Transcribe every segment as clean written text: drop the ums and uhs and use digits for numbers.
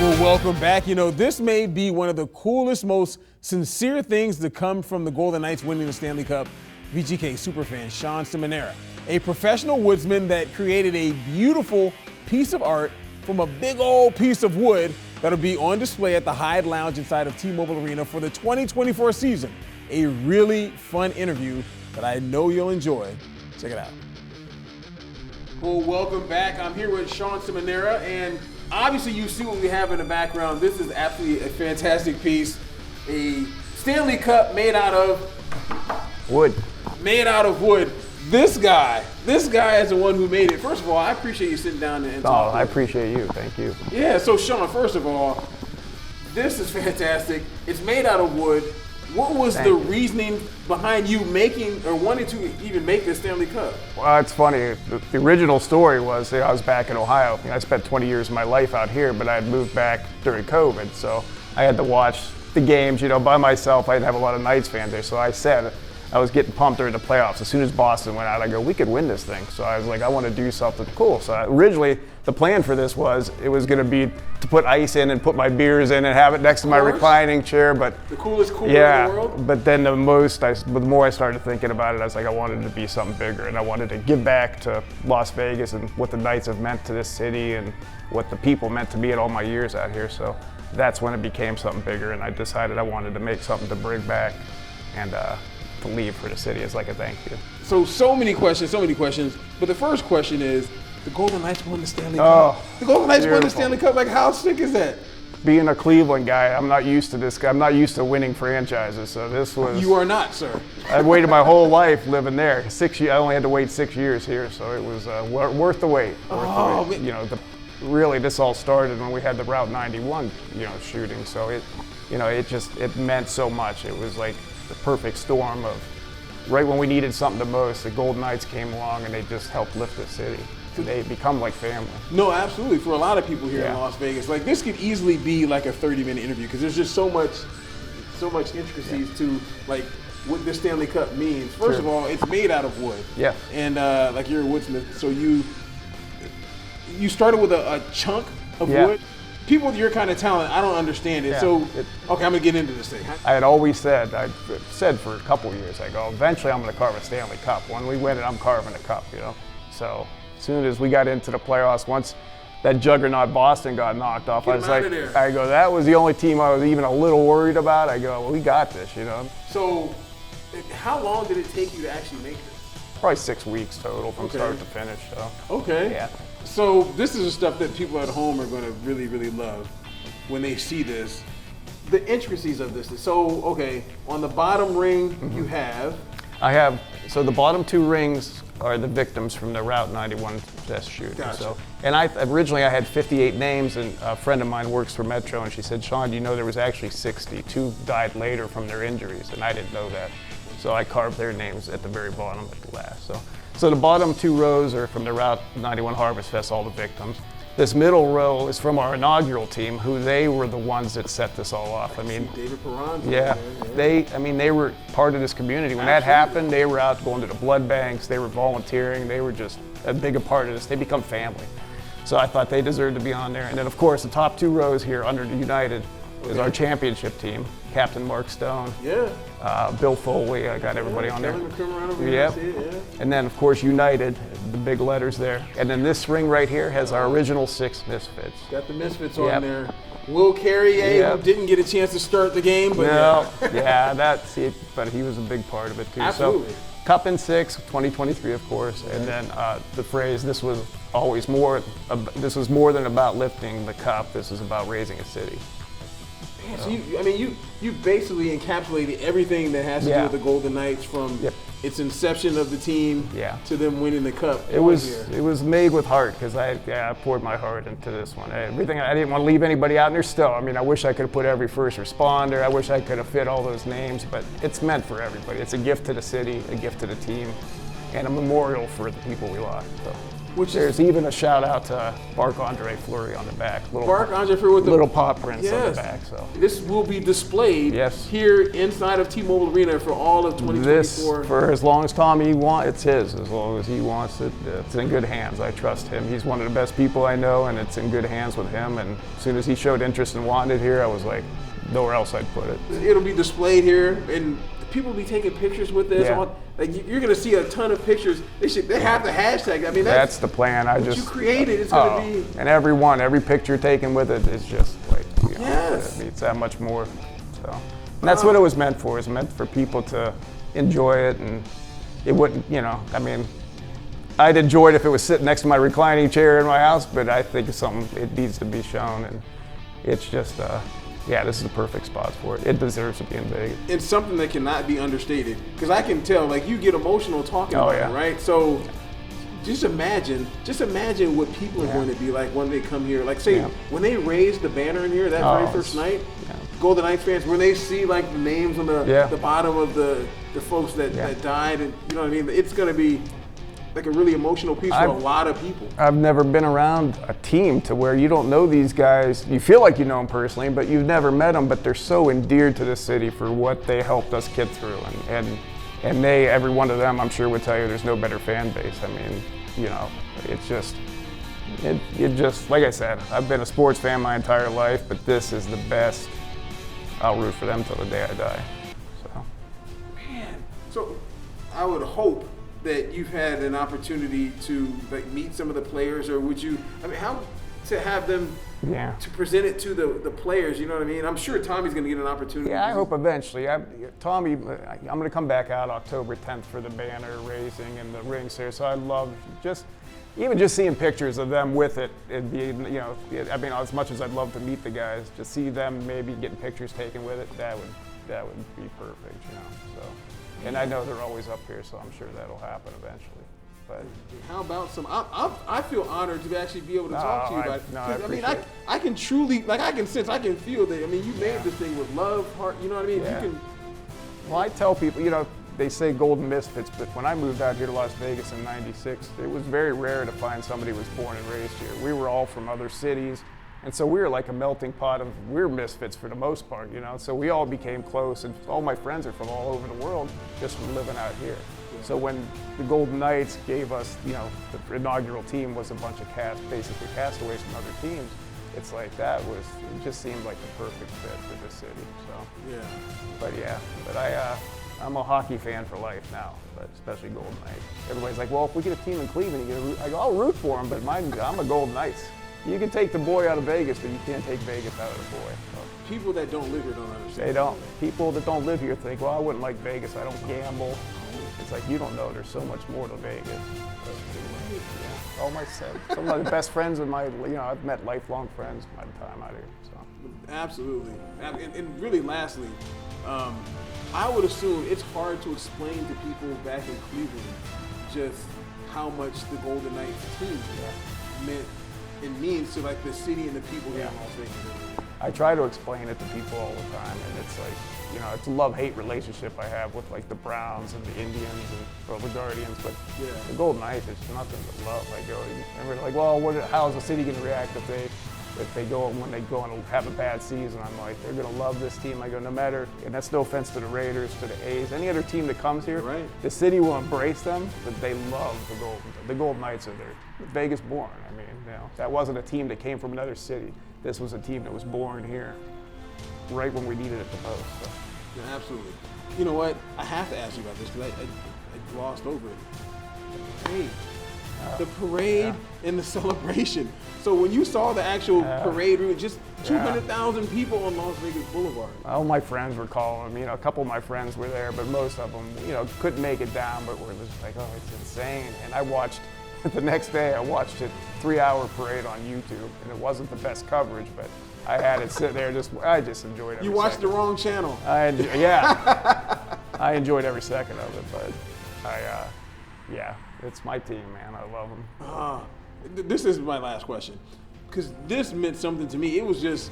Well, welcome back. You know, this may be one of the coolest, most sincere things to come from the Golden Knights winning the Stanley Cup. VGK superfan Shawn Seminara, a professional woodsman that created a beautiful piece of art from a big old piece of wood that'll be on display at the Hyde Lounge inside of T-Mobile Arena for the 2024 season. A really fun interview that I know you'll enjoy. Check it out. Well, welcome back. I'm here with Shawn Seminara, and obviously you see what we have in the background. This is absolutely a fantastic piece. A Stanley Cup made out of wood. Made out of wood. This guy is the one who made it. First of all, I appreciate you sitting down and talking. Oh, I appreciate you. Thank you. Yeah, so Shawn, first of all, this is fantastic. It's made out of wood. What was the reasoning behind you making or wanting to even make this Stanley Cup? Well, it's funny. The original story was I was back in Ohio. I spent 20 years of my life out here, but I had moved back during COVID, so I had to watch the games, by myself. I didn't have a lot of Knights fans there, so I said I was getting pumped during the playoffs. As soon as Boston went out, I go, we could win this thing. So I was like, I want to do something cool. So originally, the plan for this was it was going to be to put ice in and put my beers in and have it next to my reclining chair. But the coolest cooler in the world. But then the more I started thinking about it, I was like, I wanted it to be something bigger, and I wanted to give back to Las Vegas and what the Knights have meant to this city and what the people meant to me in all my years out here. So that's when it became something bigger, and I decided I wanted to make something to bring back and to leave for the city as like a thank you. So many questions. But the first question is, the Golden Knights won the Stanley Cup. The Golden Knights won the Stanley Cup. Like, how sick is that? Being a Cleveland guy, I'm not used to this guy. I'm not used to winning franchises. So this was. You are not, sir. I waited my whole life living there. 6 years. I only had to wait 6 years here, so it was worth the wait. Really, this all started when we had the Route 91, shooting. So it meant so much. It was like the perfect storm of right when we needed something the most, the Golden Knights came along and they just helped lift the city. They become like family. No, absolutely. For a lot of people here in Las Vegas, like this could easily be like a 30-minute interview because there's just so much intricacies to like what the Stanley Cup means. First of all, it's made out of wood. Yeah. And like you're a woodsmith, so you started with a chunk of wood. People with your kind of talent, I don't understand it. Yeah. So, okay, I'm gonna get into this thing. I had always said, I've said for a couple of years, I go, eventually I'm gonna carve a Stanley Cup. When we win it, I'm carving a cup, So as soon as we got into the playoffs, once that juggernaut Boston got knocked off, I was like, that was the only team I was even a little worried about. I go, well, we got this, So how long did it take you to actually make this? Probably 6 weeks total from start to finish, so. Okay. Yeah. So this is the stuff that people at home are going to really, really love when they see this. The intricacies of this. So, okay, on the bottom ring you have? So the bottom two rings are the victims from the Route 91 test shooting. Gotcha. So, and originally I had 58 names, and a friend of mine works for Metro, and she said, Shawn, there was actually 60. 2 died later from their injuries, and I didn't know that. So I carved their names at the very bottom at the last. So the bottom 2 rows are from the Route 91 Harvest Fest, all the victims. This middle row is from our inaugural team, who they were the ones that set this all off. I mean, David Perron. They were part of this community. When that happened, they were out going to the blood banks, they were volunteering, they were just a big part of this. They become family. So I thought they deserved to be on there. And then of course, the top 2 rows here under the United is our championship team. Captain Mark Stone, Bill Foley, I got everybody on there. And then of course United, the big letters there. And then this ring right here has our original 6 Misfits. Got the Misfits on there. Will Carrier, who didn't get a chance to start the game, but that's it. But he was a big part of it too. Absolutely. So, Cup in 6, 2023 of course, and then the phrase, this was more than about lifting the cup, this was about raising a city. Man, so you basically encapsulated everything that has to do with the Golden Knights from its inception of the team to them winning the cup. It was made with heart because I poured my heart into this one. Everything, I didn't want to leave anybody out, and there's still. I wish I could have put every first responder. I wish I could have fit all those names, but it's meant for everybody. It's a gift to the city, a gift to the team, and a memorial for the people we lost. So. There's even a shout out to Marc-Andre Fleury on the back. Marc-Andre Fleury with the little paw prints on the back. So this will be displayed here inside of T-Mobile Arena for all of 2024. This, for as long as Tommy wants, it's his. As long as he wants it, it's in good hands. I trust him. He's one of the best people I know, and it's in good hands with him. And as soon as he showed interest and wanted it here, I was like, nowhere else I'd put it. It'll be displayed here, and people will be taking pictures with this. Yeah. Like you're gonna see a ton of pictures. They have the hashtag. I mean, that's the plan. You created. It's gonna be. And every picture taken with it is just like, it's that much more. So, and that's what it was meant for. It's meant for people to enjoy it, and it wouldn't, I mean, I'd enjoy it if it was sitting next to my reclining chair in my house, but I think it's something it needs to be shown, and it's just. This is the perfect spot for it. It deserves to be in Vegas. It's something that cannot be understated, because I can tell, like, you get emotional talking about it, right? So just imagine what people are going to be like when they come here. Like, say, when they raised the banner in here that very first night, Golden Knights fans, when they see, like, the names on the bottom of the folks that died, and you know what I mean? It's going to be like a really emotional piece for a lot of people. I've never been around a team to where you don't know these guys. You feel like you know them personally, but you've never met them, but they're so endeared to this city for what they helped us get through. And they, every one of them, I'm sure would tell you there's no better fan base. I mean, it's just, it just, like I said, I've been a sports fan my entire life, but this is the best. I'll root for them till the day I die. So I would hope that you've had an opportunity to like meet some of the players, or would you? I mean, how to have them to present it to the players? You know what I mean? I'm sure Tommy's going to get an opportunity. Yeah, I hope eventually. Tommy, I'm going to come back out October 10th for the banner raising and the rings there. So I love even just seeing pictures of them with it. It'd be, I mean, as much as I'd love to meet the guys, to see them maybe getting pictures taken with it, that would be perfect. So. And I know they're always up here, so I'm sure that'll happen eventually. But how about some? I feel honored to actually be able to talk to you about it. I mean, I can truly, like, I can feel that. I mean, you made this thing with love, heart. You know what I mean? Yeah. Well, I tell people, they say golden misfits, but when I moved out here to Las Vegas in '96, it was very rare to find somebody who was born and raised here. We were all from other cities. And so we were like a melting pot of, we're misfits for the most part, So we all became close, and all my friends are from all over the world just from living out here. So when the Golden Knights gave us, the inaugural team was a bunch of basically castaways from other teams, it's like it just seemed like the perfect fit for this city. So but I'm a hockey fan for life now, but especially Golden Knights. Everybody's like, well, if we get a team in Cleveland, I go, I'll root for them, but I'm a Golden Knights. You can take the boy out of Vegas, but you can't take Vegas out of the boy. So. People that don't live here don't understand. They don't. People that don't live here think, well, I wouldn't like Vegas. I don't gamble. It's like, you don't know. There's so much more to Vegas. Some of the best friends of my, I've met lifelong friends my time out here. So. Absolutely. And really, lastly, I would assume it's hard to explain to people back in Cleveland just how much the Golden Knights team meant. It means to like the city and the people here in Las Vegas. I try to explain it to people all the time, and it's like, it's a love-hate relationship I have with like the Browns and the Indians and the Guardians, but the Golden Knights, it's nothing but love. I go, and we're like, well, how's the city going to react when they go and have a bad season? I'm like, they're going to love this team. I go, no matter, and that's no offense to the Raiders, to the A's, any other team that comes here, the city will embrace them, but they love the Golden Knights are there. Vegas born. I mean, that wasn't a team that came from another city. This was a team that was born here, right when we needed it the most. So. Yeah, absolutely. You know what? I have to ask you about this because I glossed over it. Hey, the parade and the celebration. So when you saw the actual parade route, just 200,000 people on Las Vegas Boulevard. All my friends were calling me. A couple of my friends were there, but most of them, couldn't make it down, but were just like, oh, it's insane. And I watched. The next day, I watched a 3-hour parade on YouTube, and it wasn't the best coverage, but I had it sit there. I just enjoyed it. You watched the wrong channel. I enjoyed every second of it, but it's my team, man. I love them. This is my last question, because this meant something to me. It was just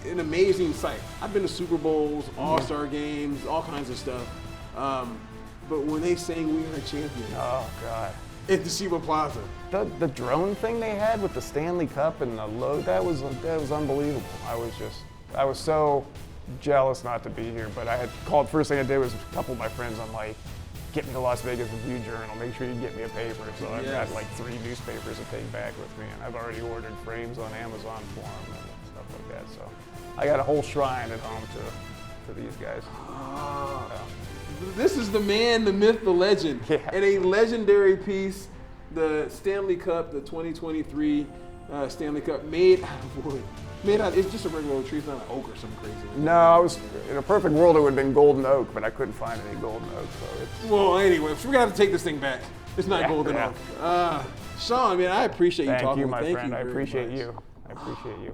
an amazing sight. I've been to Super Bowls, All-Star games, all kinds of stuff. But when they sang "We Are Champions," oh God. at the Sheba Plaza. The drone thing they had with the Stanley Cup and the logo, that was unbelievable. I was so jealous not to be here, but I had called, first thing I did was a couple of my friends, I'm like, get me the Las Vegas Review-Journal, make sure you get me a paper. So I've got like 3 newspapers to take back with me, and I've already ordered frames on Amazon for them and stuff like that. So I got a whole shrine at home to these guys. This is the man, the myth, the legend. Yeah. And a legendary piece, the Stanley Cup, the 2023 Stanley Cup, made out of wood. It's just a regular old tree, it's not an oak or something crazy. No, in a perfect world it would have been golden oak, but I couldn't find any golden oak, so it's... Well, anyway, so we're gonna have to take this thing back. It's not golden oak. Shawn, man, I appreciate you talking to me. Thank you, my friend. Thank you I very appreciate much. you. I appreciate you.